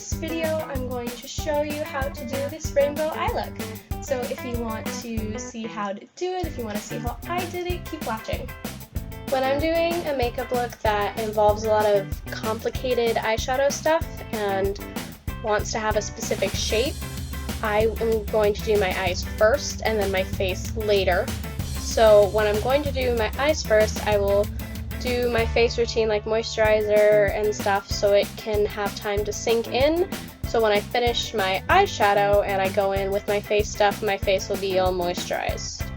this video, I'm going to show you how to do this rainbow eye look. So if you want to see how to do it, if you want to see how I did it, keep watching. When I'm doing a makeup look that involves a lot of complicated eyeshadow stuff and wants to have a specific shape, I am going to do my eyes first and then my face later. So when I'm going to do my eyes first, I will do my face routine like moisturizer and stuff so it can have time to sink in. So when I finish my eyeshadow and I go in with my face stuff, my face will be all moisturized.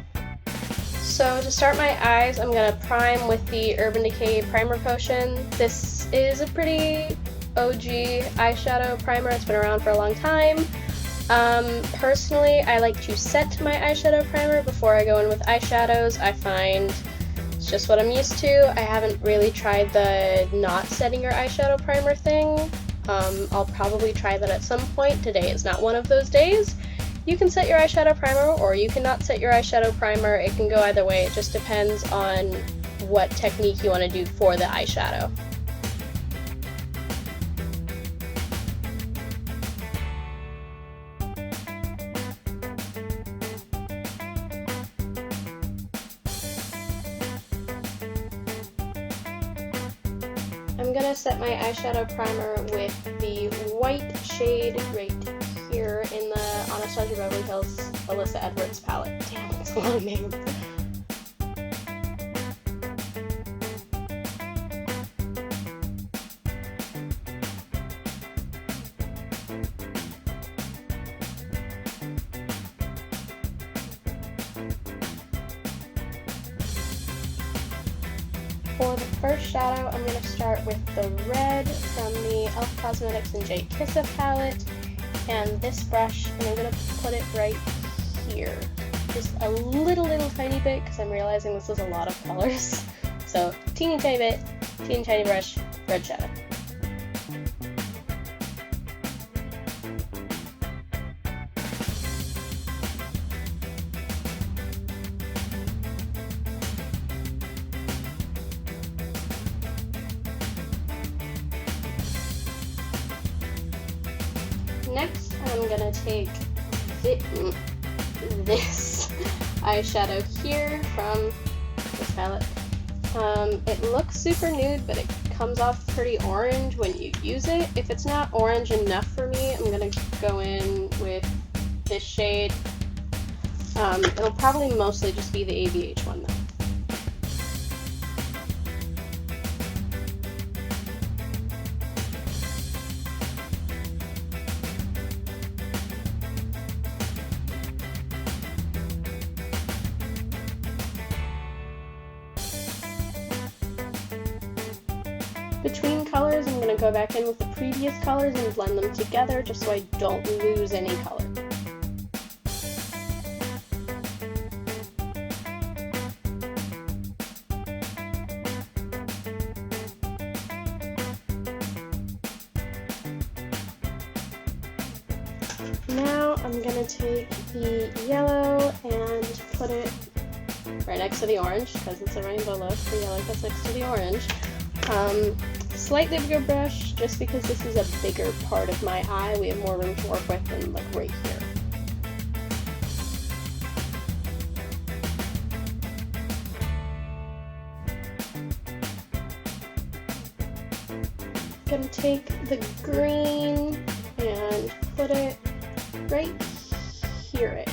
So to start my eyes, I'm going to prime with the Urban Decay Primer Potion. This is a pretty OG eyeshadow primer. It's been around for a long time. Personally, I like to set my eyeshadow primer before I go in with eyeshadows. I find it's just what I'm used to. I haven't really tried the not setting your eyeshadow primer thing. I'll probably try that at some point. Today is not one of those days. You can set your eyeshadow primer or you cannot set your eyeshadow primer. It can go either way. It just depends on what technique you want to do for the eyeshadow. I'm going to set my eyeshadow primer with the white shade right here in the Anastasia Beverly Hills Alyssa Edwards palette. Damn, that's a long name. For the first shadow, I'm going to start with the red from the e.l.f. Cosmetics and J Kissa palette, and this brush, and I'm going to put it right here. Just a little tiny bit, because I'm realizing this is a lot of colors. So, teeny tiny bit, teeny tiny brush, red shadow. Next, I'm going to take this eyeshadow here from this palette. It looks super nude, but it comes off pretty orange when you use it. If it's not orange enough for me, I'm going to go in with this shade. It'll probably mostly just be the ABH one though. Between colors, I'm going to go back in with the previous colors and blend them together just so I don't lose any color. Now I'm going to take the yellow and put it right next to the orange because it's a rainbow look. The yellow goes next to the orange. Slightly bigger brush, just because this is a bigger part of my eye. We have more room to work with than like right here. I'm gonna take the green and put it right here-ish.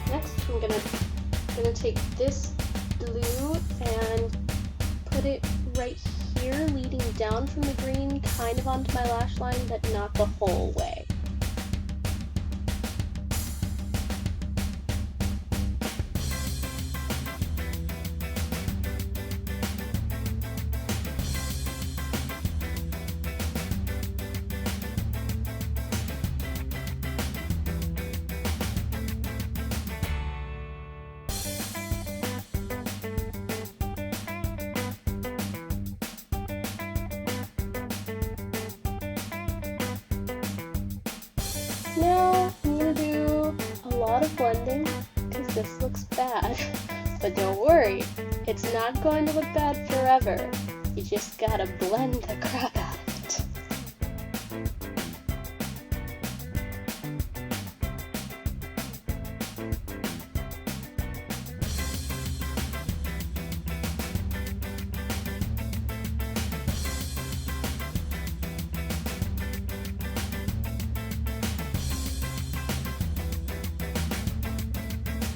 Next, I'm gonna take this blue and put it right here, leading down from the green, kind of onto my lash line, but not the whole way. this looks bad. But don't worry, it's not going to look bad forever. You just gotta blend the crap out of it.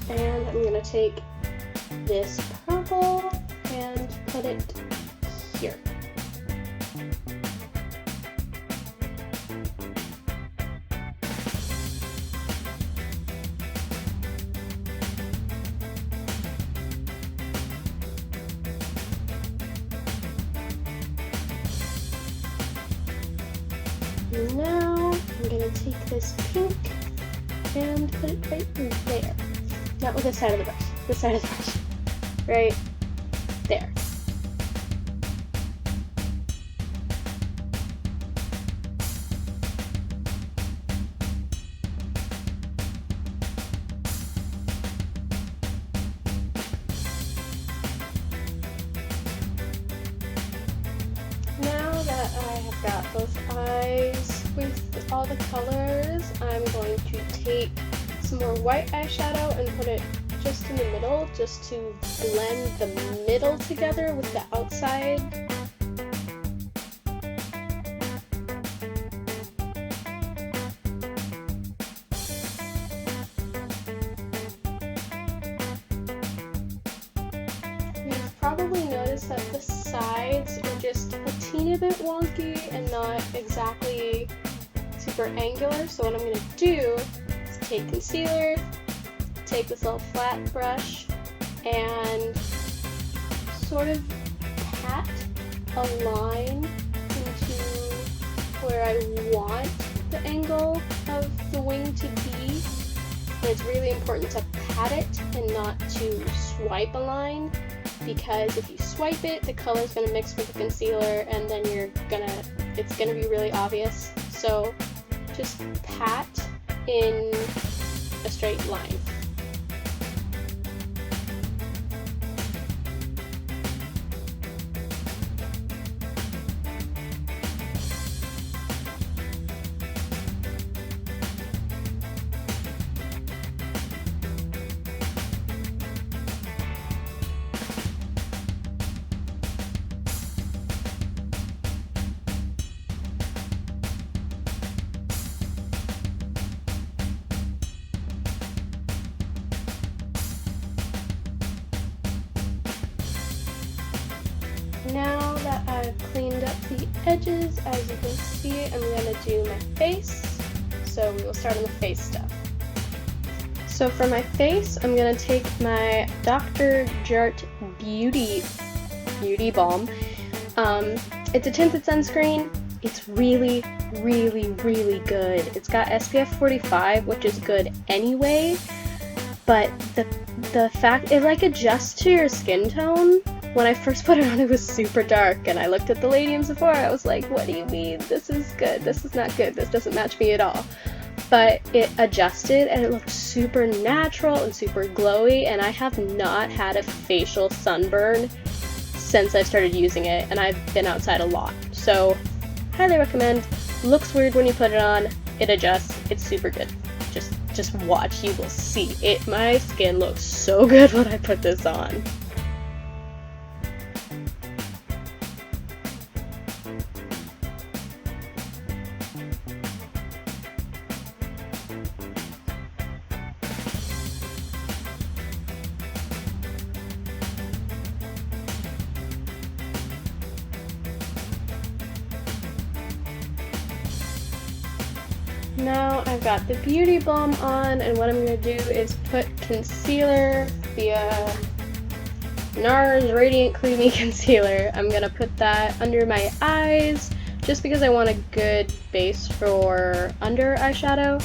And I'm gonna take this purple and put it here. Now I'm gonna take this pink and put it right there. Not with this side of the brush. This side of the brush. Right there. Now that I have got both eyes with all the colors, I'm going to take some more white eyeshadow and put it just in the middle, just to blend the middle together with the outside. You've probably noticed that the sides are just a teeny bit wonky and not exactly super angular, so what I'm going to do is take concealer, take this little flat brush, and sort of pat a line into where I want the angle of the wing to be. And it's really important to pat it and not to swipe a line, because if you swipe it, the color is going to mix with the concealer and then it's going to be really obvious. So just pat in a straight line. Now that I've cleaned up the edges, as you can see, I'm going to do my face. So we will start on the face stuff. So for my face, I'm going to take my Dr. Jart Beauty Balm. It's a tinted sunscreen. It's really, really, really good. It's got SPF 45, which is good anyway, but the fact it like adjusts to your skin tone. When I first put it on, it was super dark, and I looked at the lady in Sephora. I was like, what do you mean? This is good. This is not good. This doesn't match me at all. But it adjusted, and it looked super natural and super glowy, and I have not had a facial sunburn since I started using it, and I've been outside a lot. So, highly recommend. Looks weird when you put it on. It adjusts. It's super good. Just watch. You will see it. My skin looks so good when I put this on. Now I've got the Beauty Balm on, and what I'm going to do is put concealer via NARS Radiant Creamy Concealer. I'm going to put that under my eyes just because I want a good base for under eyeshadow,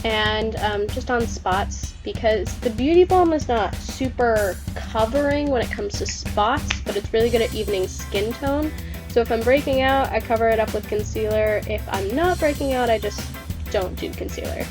and just on spots, because the Beauty Balm is not super covering when it comes to spots, but it's really good at evening skin tone. So if I'm breaking out, I cover it up with concealer. If I'm not breaking out, I just don't do concealer.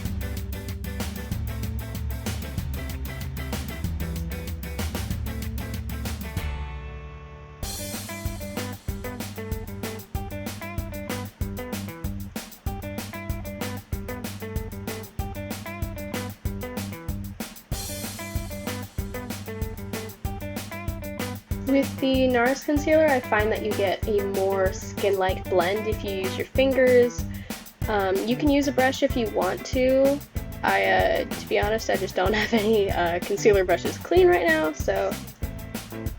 With the NARS concealer, I find that you get a more skin-like blend if you use your fingers. You can use a brush if you want to. To be honest, I just don't have any concealer brushes clean right now, so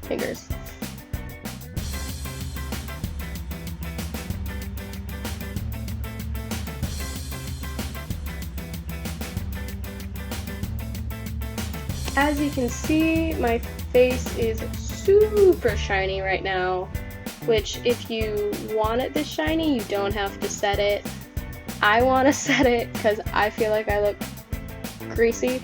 fingers. As you can see, my face is super shiny right now, which if you want it this shiny, you don't have to set it. I want to set it because I feel like I look greasy,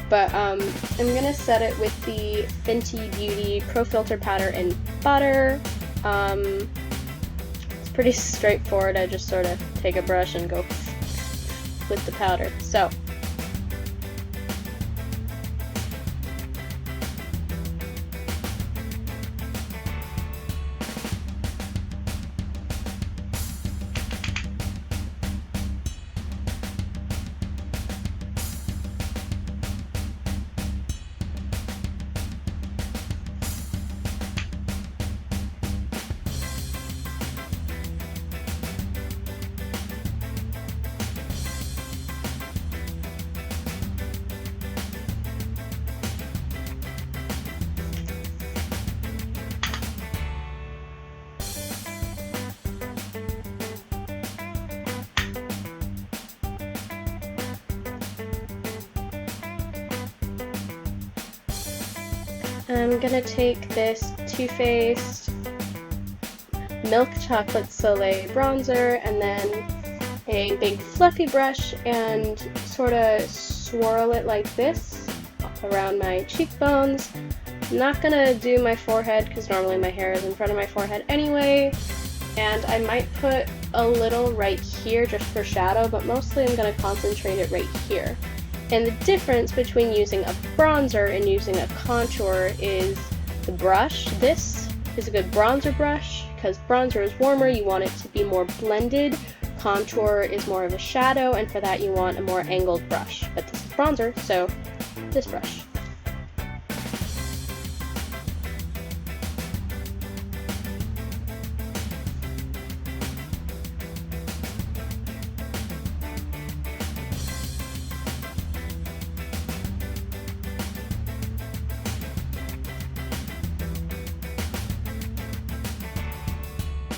but I'm gonna set it with the Fenty Beauty Pro Filter Powder in Butter. It's pretty straightforward. I just sort of take a brush and go with the powder. So I'm gonna take this Too Faced Milk Chocolate Soleil bronzer and then a big fluffy brush and sort of swirl it like this around my cheekbones. I'm not gonna do my forehead because normally my hair is in front of my forehead anyway, and I might put a little right here just for shadow, but mostly I'm gonna concentrate it right here. And the difference between using a bronzer and using a contour is the brush. This is a good bronzer brush because bronzer is warmer, you want it to be more blended. Contour is more of a shadow, and for that you want a more angled brush. But this is bronzer, so this brush.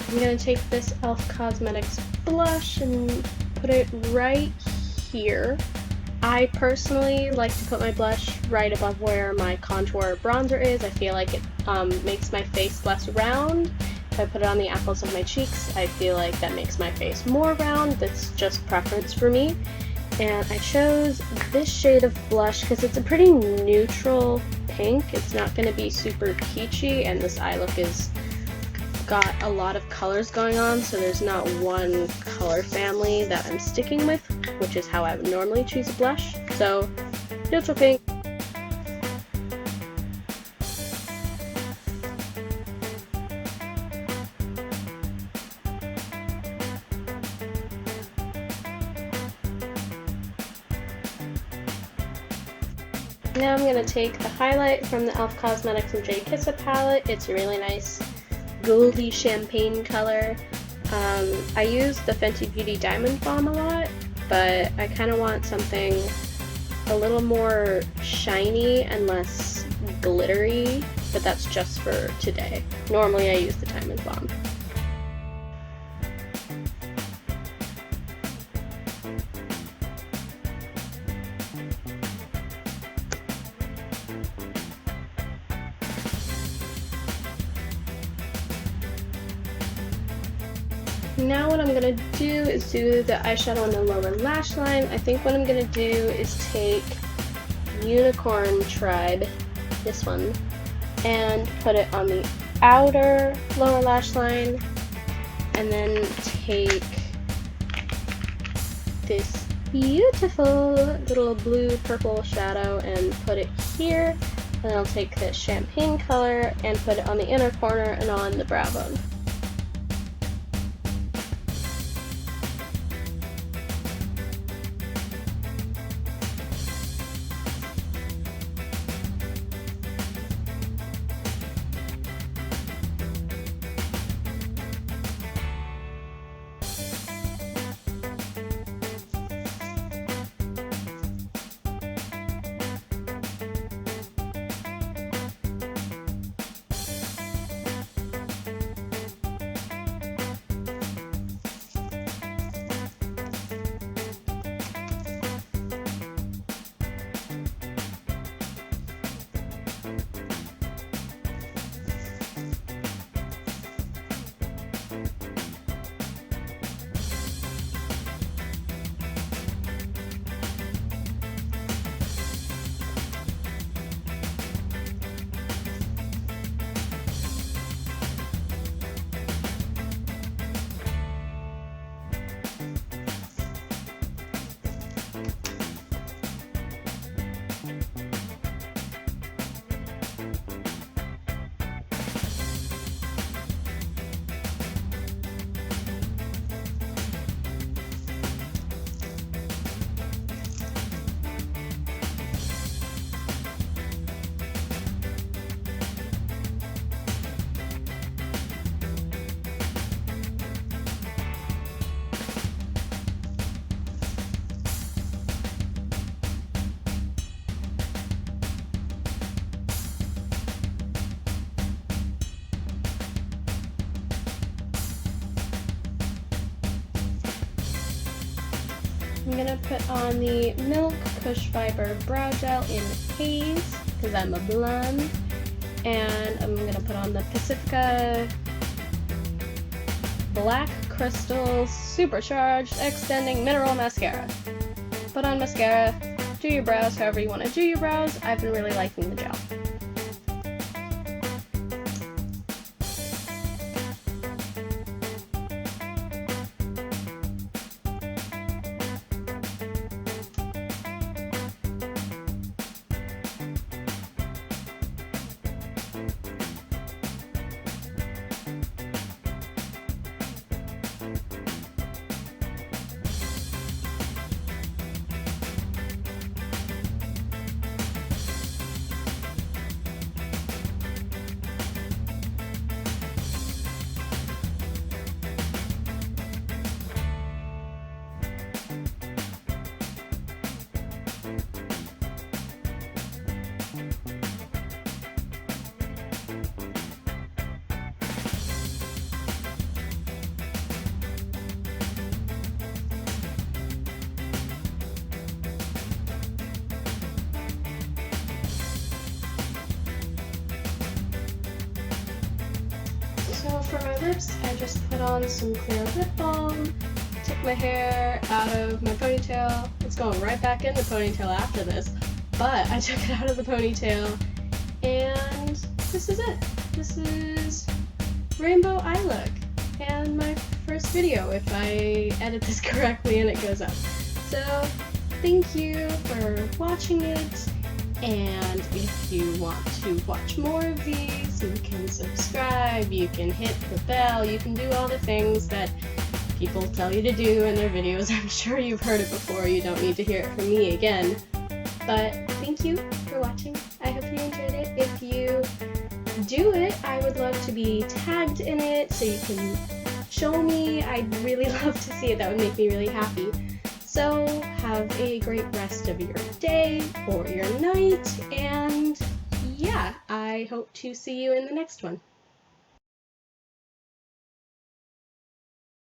I'm going to take this e.l.f. Cosmetics blush and put it right here. I personally like to put my blush right above where my contour bronzer is. I feel like it makes my face less round. If I put it on the apples of my cheeks, I feel like that makes my face more round. That's just preference for me. And I chose this shade of blush because it's a pretty neutral pink. It's not going to be super peachy, and this eye look is got a lot of colors going on, so there's not one color family that I'm sticking with, which is how I would normally choose a blush. So, neutral pink. Now I'm going to take the highlight from the e.l.f. Cosmetics and J Kissa palette. It's a really nice goldy champagne color. I use the Fenty Beauty Diamond Balm a lot, but I kind of want something a little more shiny and less glittery, but that's just for today. Normally I use the Diamond Balm. Now what I'm going to do is do the eyeshadow on the lower lash line. I think what I'm going to do is take Unicorn Tribe, this one, and put it on the outer lower lash line, and then take this beautiful little blue purple shadow and put it here, and then I'll take this champagne color and put it on the inner corner and on the brow bone. I'm gonna put on the Milk Push Fiber Brow Gel in Haze, because I'm a blonde, and I'm gonna put on the Pacifica Black Crystals Supercharged Extending Mineral Mascara. Put on mascara, do your brows however you want to do your brows. I've been really liking the gel. So for my lips, I just put on some clear lip balm, took my hair out of my ponytail. It's going right back in the ponytail after this, but I took it out of the ponytail, and this is it. This is rainbow eye look, and my first video if I edit this correctly and it goes up. So thank you for watching it. And if you want to watch more of these, you can subscribe, you can hit the bell, you can do all the things that people tell you to do in their videos. I'm sure you've heard it before, you don't need to hear it from me again. But thank you for watching. I hope you enjoyed it. If you do it, I would love to be tagged in it so you can show me. I'd really love to see it. That would make me really happy. So have a great rest of your day or your night, and yeah, I hope to see you in the next one.